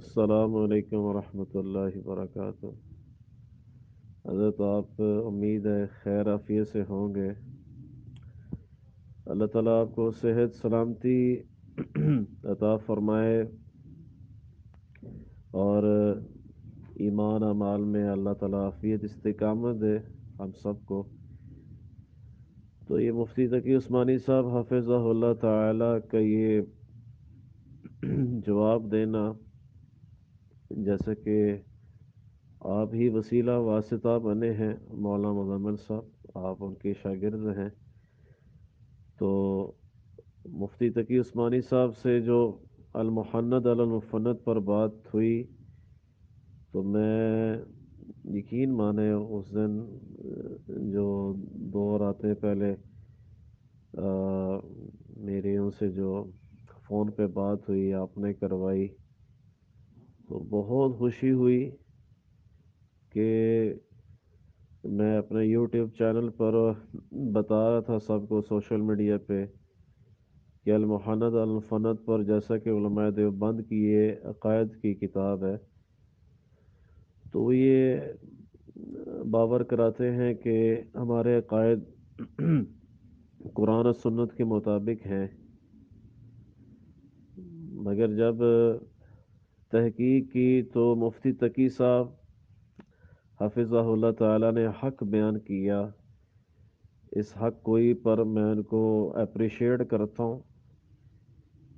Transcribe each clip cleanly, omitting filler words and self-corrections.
السلام علیکم ورحمۃ اللہ وبرکاتہ۔ حضرت آپ امید ہے خیر عافیت سے ہوں گے۔ اللہ تعالیٰ آپ کو صحت سلامتی عطا فرمائے اور ایمان اعمال میں اللہ تعالیٰ عافیت استقامت دے ہم سب کو۔ تو یہ مفتی تقی عثمانی صاحب حافظہ اللہ تعالیٰ کا یہ جواب دینا، جیسے کہ آپ ہی وسیلہ واسطہ بنے ہیں، مولانا مزمل صاحب آپ ان کے شاگرد ہیں، تو مفتی تقی عثمانی صاحب سے جو المحند علی المفند پر بات ہوئی، تو میں یقین مانے اس دن جو 2 راتیں پہلے میری ان سے جو فون پہ بات ہوئی آپ نے کروائی، تو بہت خوشی ہوئی کہ میں اپنے یوٹیوب چینل پر بتا رہا تھا سب کو سوشل میڈیا پہ کہ المحند الفند پر، جیسا کہ علماء دیوبند کی یہ عقائد کی کتاب ہے، تو وہ یہ باور کراتے ہیں کہ ہمارے عقائد قرآن و سنت کے مطابق ہیں، مگر جب تحقیق کی تو مفتی تقی صاحب حافظہ اللہ تعالیٰ نے حق بیان کیا۔ اس حق کوئی پر میں ان کو اپریشیٹ کرتا ہوں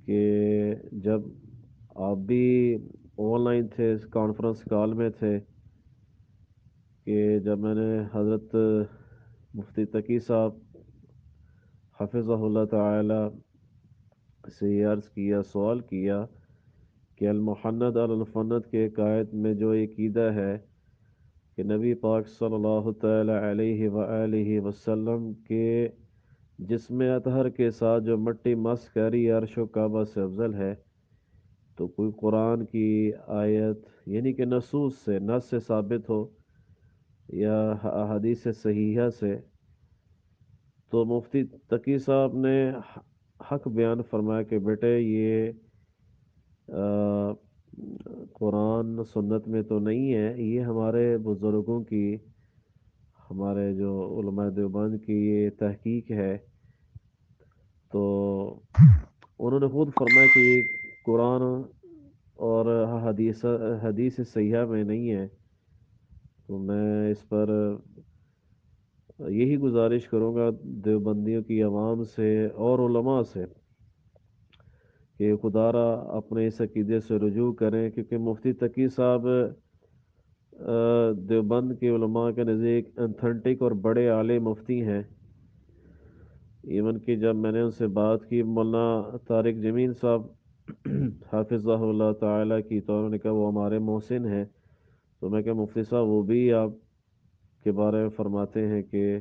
کہ جب آپ بھی آن لائن تھے، اس کانفرنس کال میں تھے، کہ جب میں نے حضرت مفتی تقی صاحب حافظہ اللہ تعالی سے یہ عرض کیا، سوال کیا کہ المحند الفند کے عقائد میں جو عقیدہ ہے کہ نبی پاک صلی اللہ تعالی علیہ وآلہ وسلم کے جسم اطہر کے ساتھ جو مٹی مس کری عرش و کعبہ سے افضل ہے، تو کوئی قرآن کی آیت یعنی کہ نصوص سے، نص سے ثابت ہو یا حدیث صحیحہ سے، تو مفتی تقی صاحب نے حق بیان فرمایا کہ بیٹے یہ قرآن سنت میں تو نہیں ہے، یہ ہمارے بزرگوں کی، ہمارے جو علماء دیوبند کی یہ تحقیق ہے۔ تو انہوں نے خود فرمایا کہ یہ قرآن اور حدیث صحیحہ میں نہیں ہے۔ تو میں اس پر یہی گزارش کروں گا دیوبندیوں کی عوام سے اور علماء سے کہ خدا را اپنے اس عقیدے سے رجوع کریں، کیونکہ مفتی تقی صاحب دیوبند کے علماء کے نزدیک انتھنٹک اور بڑے اعلی مفتی ہیں۔ ایون کہ جب میں نے ان سے بات کی مولانا طارق جمیل صاحب حافظہ اللہ تعالیٰ کی، تو انہوں نے کہا وہ ہمارے محسن ہیں، تو میں کہا مفتی صاحب وہ بھی آپ کے بارے میں فرماتے ہیں کہ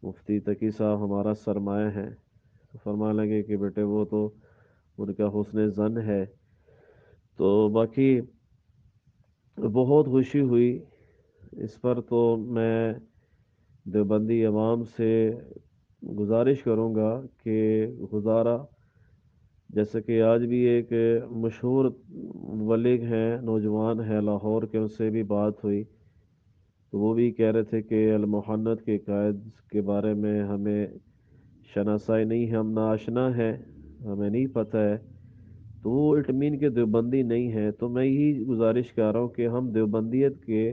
مفتی تقی صاحب ہمارا سرمایہ ہیں، تو فرمانے لگے کہ بیٹے وہ تو ان کا حسن ظن ہے۔ تو باقی بہت خوشی ہوئی اس پر، تو میں دیوبندی عوام سے گزارش کروں گا کہ گزارا، جیسے کہ آج بھی ایک مشہور مبلغ ہیں، نوجوان ہیں لاہور کے، ان سے بھی بات ہوئی، تو وہ بھی کہہ رہے تھے کہ المحنت کے قائد کے بارے میں ہمیں شناسائی نہیں ہے، ہم ناشنا ہیں، ہمیں نہیں پتہ ہے، تو وہ اٹمین کے دیوبندی نہیں ہیں۔ تو میں یہی گزارش کر رہا ہوں کہ ہم دیوبندیت کے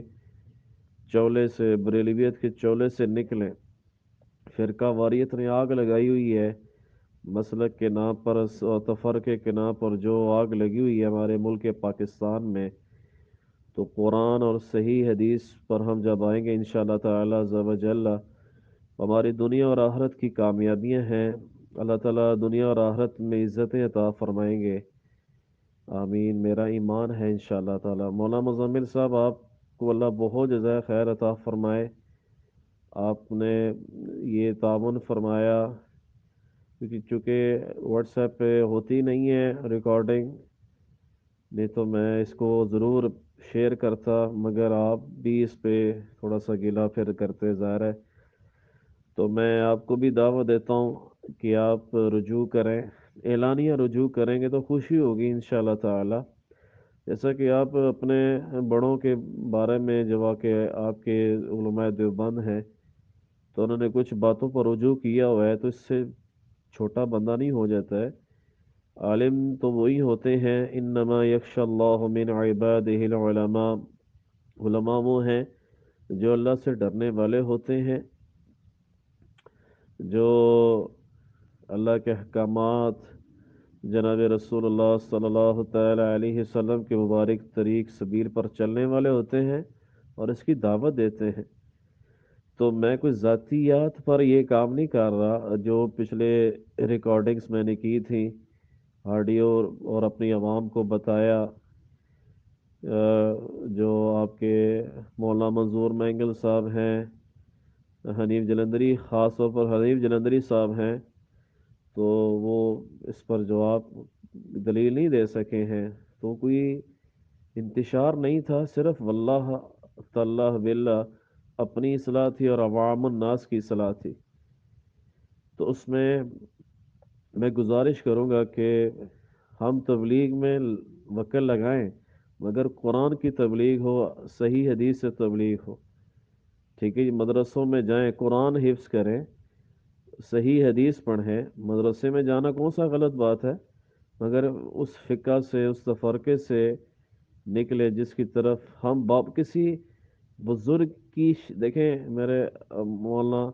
چولے سے، بریلویت کے چولے سے نکلیں۔ فرقہ واریت نے آگ لگائی ہوئی ہے مسلک کے نام پر اور تفرقے کے نام پر، جو آگ لگی ہوئی ہے ہمارے ملک پاکستان میں، تو قرآن اور صحیح حدیث پر ہم جب آئیں گے انشاءاللہ تعالی عز و جل، ہماری دنیا اور آخرت کی کامیابیاں ہیں، اللہ تعالیٰ دنیا اور آخرت میں عزتیں عطا فرمائیں گے، آمین، میرا ایمان ہے انشاءاللہ تعالی۔ مولانا مزمل صاحب آپ کو اللہ بہت جزائے خیر عطا فرمائے، آپ نے یہ تعاون فرمایا، کیونکہ چونکہ واٹس ایپ پہ ہوتی نہیں ہے ریکارڈنگ، نہیں تو میں اس کو ضرور شیئر کرتا، مگر آپ بھی اس پہ تھوڑا سا گلا پھر کرتے ظاہر ہے، تو میں آپ کو بھی دعوت دیتا ہوں کہ آپ رجوع کریں، اعلانیہ رجوع کریں گے تو خوشی ہوگی انشاءاللہ تعالی۔ جیسا کہ آپ اپنے بڑوں کے بارے میں جو کہ آپ کے علماء دیوبند ہیں، تو انہوں نے کچھ باتوں پر رجوع کیا ہوا ہے، تو اس سے چھوٹا بندہ نہیں ہو جاتا ہے۔ عالم تو وہی ہوتے ہیں، انما یخشى اللہ من عبادہ العلماء، علماء وہ ہیں جو اللہ سے ڈرنے والے ہوتے ہیں، جو اللہ کے احکامات، جناب رسول اللہ صلی اللہ تعالی علیہ وسلم کے مبارک طریق سبیل پر چلنے والے ہوتے ہیں اور اس کی دعوت دیتے ہیں۔ تو میں کوئی ذاتیات پر یہ کام نہیں کر رہا، جو پچھلے ریکارڈنگز میں نے کی تھیں آڈیو، اور اپنی عوام کو بتایا، جو آپ کے مولانا منظور مینگل صاحب ہیں، حنیف جلندری، خاص طور پر حنیف جلندری صاحب ہیں، تو وہ اس پر جواب دلیل نہیں دے سکے ہیں۔ تو کوئی انتشار نہیں تھا، صرف واللہ تعالیٰ باللہ اپنی اصلاح تھی اور عوام الناس کی اصلاح تھی۔ تو اس میں گزارش کروں گا کہ ہم تبلیغ میں وقت لگائیں، مگر قرآن کی تبلیغ ہو، صحیح حدیث سے تبلیغ ہو۔ ٹھیک ہے جی، مدرسوں میں جائیں، قرآن حفظ کریں، صحیح حدیث پڑھیں۔ مدرسے میں جانا کون سا غلط بات ہے، مگر اس فقہ سے، اس تفرقے سے نکلے جس کی طرف ہم باپ کسی بزرگ کی دیکھیں میرے مولانا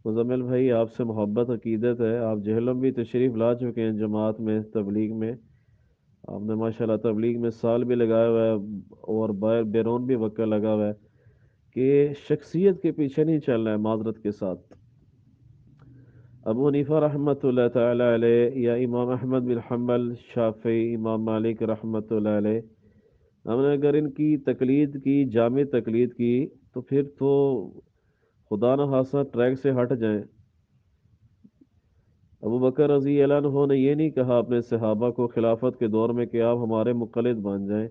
مزمل بھائی، آپ سے محبت عقیدت ہے، آپ جہلم بھی تشریف لا چکے ہیں جماعت میں، تبلیغ میں آپ نے ماشاءاللہ تبلیغ میں سال بھی لگایا ہوا ہے، اور باہر بیرون بھی وقت لگا ہوا ہے، کہ شخصیت کے پیچھے نہیں چلنا ہے معذرت کے ساتھ۔ ابو حنیفہ رحمۃ اللہ تعالی علیہ، یا امام احمد بن حنبل، شافعی، امام مالک رحمۃ اللہ علیہ، ہم نے اگر ان کی تقلید کی، جامع تقلید کی، تو پھر تو خدا نہ خاصا ٹریک سے ہٹ جائیں۔ ابو بکر رضی اللہ عنہ نے یہ نہیں کہا اپنے صحابہ کو خلافت کے دور میں کہ آپ ہمارے مقلد بن جائیں،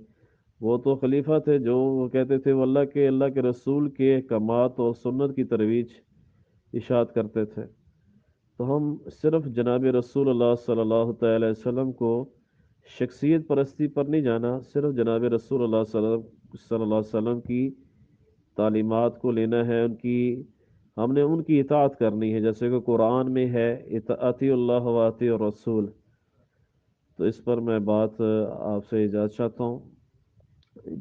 وہ تو خلیفہ تھے، جو وہ کہتے تھے وہ اللہ کے رسول کے احکامات اور سنت کی ترویج اشاعت کرتے تھے۔ تو ہم صرف جناب رسول اللہ صلی اللہ تعالی علیہ وسلم کو شخصیت پرستی پر نہیں جانا، صرف جناب رسول اللہ صلی اللہ علیہ وسلم کی تعلیمات کو لینا ہے، ہم نے ان کی اطاعت کرنی ہے، جیسے کہ قرآن میں ہے اطاعتی اللہ و اطیع الرسول۔ تو اس پر میں بات آپ سے اجازت چاہتا ہوں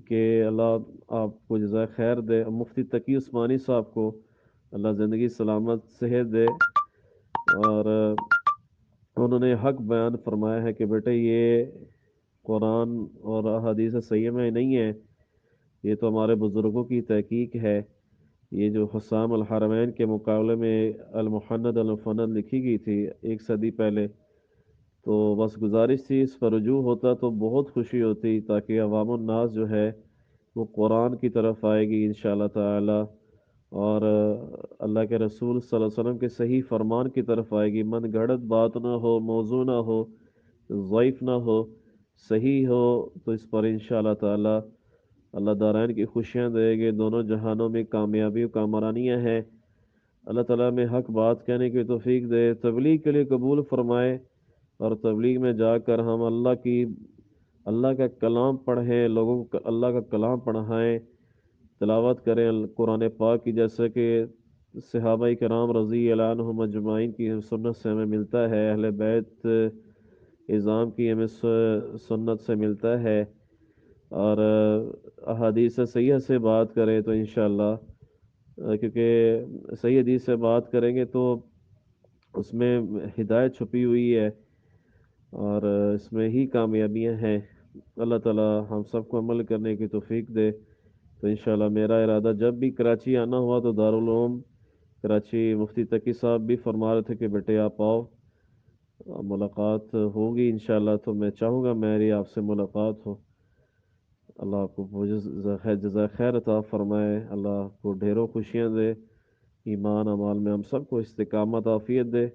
کہ اللہ آپ کو جزائے خیر دے، مفتی تقی عثمانی صاحب کو اللہ زندگی سلامت صحت دے، اور انہوں نے حق بیان فرمایا ہے کہ بیٹے یہ قرآن اور احادیث صحیح میں نہیں ہے، یہ تو ہمارے بزرگوں کی تحقیق ہے۔ یہ جو حسام الحرمین کے مقابلے میں المحند المفند لکھی گئی تھی 1 صدی پہلے، تو بس گزارش تھی اس پر رجوع ہوتا تو بہت خوشی ہوتی، تاکہ عوام الناس جو ہے وہ قرآن کی طرف آئے گی انشاءاللہ تعالی، اور اللہ کے رسول صلی اللہ علیہ وسلم کے صحیح فرمان کی طرف آئے گی، من گھڑت بات نہ ہو، موضوع نہ ہو، ضعیف نہ ہو، صحیح ہو، تو اس پر انشاءاللہ تعالی اللہ دارین کی خوشیاں دے گے، دونوں جہانوں میں کامیابی و کامرانیاں ہیں۔ اللہ تعالیٰ میں حق بات کہنے کی توفیق دے، تبلیغ کے لیے قبول فرمائے، اور تبلیغ میں جا کر ہم اللہ کا کلام پڑھیں، لوگوں کو اللہ کا کلام پڑھائیں، تلاوت کریں قرآن پاک کی، جیسے کہ صحابہ کرام رضی اللہ عنہم اجمعین کی سنت سے ہمیں ملتا ہے، اہل بیت اعظام کی ہمیں سنت سے ملتا ہے، اور احادیث صحیحہ سے بات کریں تو انشاءاللہ، کیونکہ صحیح حدیث سے بات کریں گے تو اس میں ہدایت چھپی ہوئی ہے، اور اس میں ہی کامیابیاں ہیں۔ اللہ تعالیٰ ہم سب کو عمل کرنے کی توفیق دے۔ تو انشاءاللہ میرا ارادہ جب بھی کراچی آنا ہوا تو دارالعلوم کراچی مفتی تقی صاحب بھی فرما رہے تھے کہ بیٹے آپ آؤ، ملاقات ہوگی انشاءاللہ، تو میں چاہوں گا میری آپ سے ملاقات ہو۔ اللہ آپ کو جزائے خیر عطا فرمائے، اللہ آپ کو ڈھیروں خوشیاں دے، ایمان عمال میں ہم سب کو استقامت عافیت دے،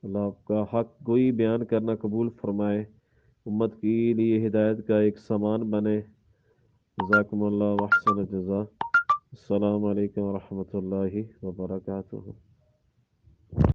اللہ آپ کا حق گوئی بیان کرنا قبول فرمائے، امت کے لیے ہدایت کا ایک سامان بنے۔ جزاکم اللہ واحسن الجزا۔ السلام علیکم ورحمۃ اللہ وبرکاتہ۔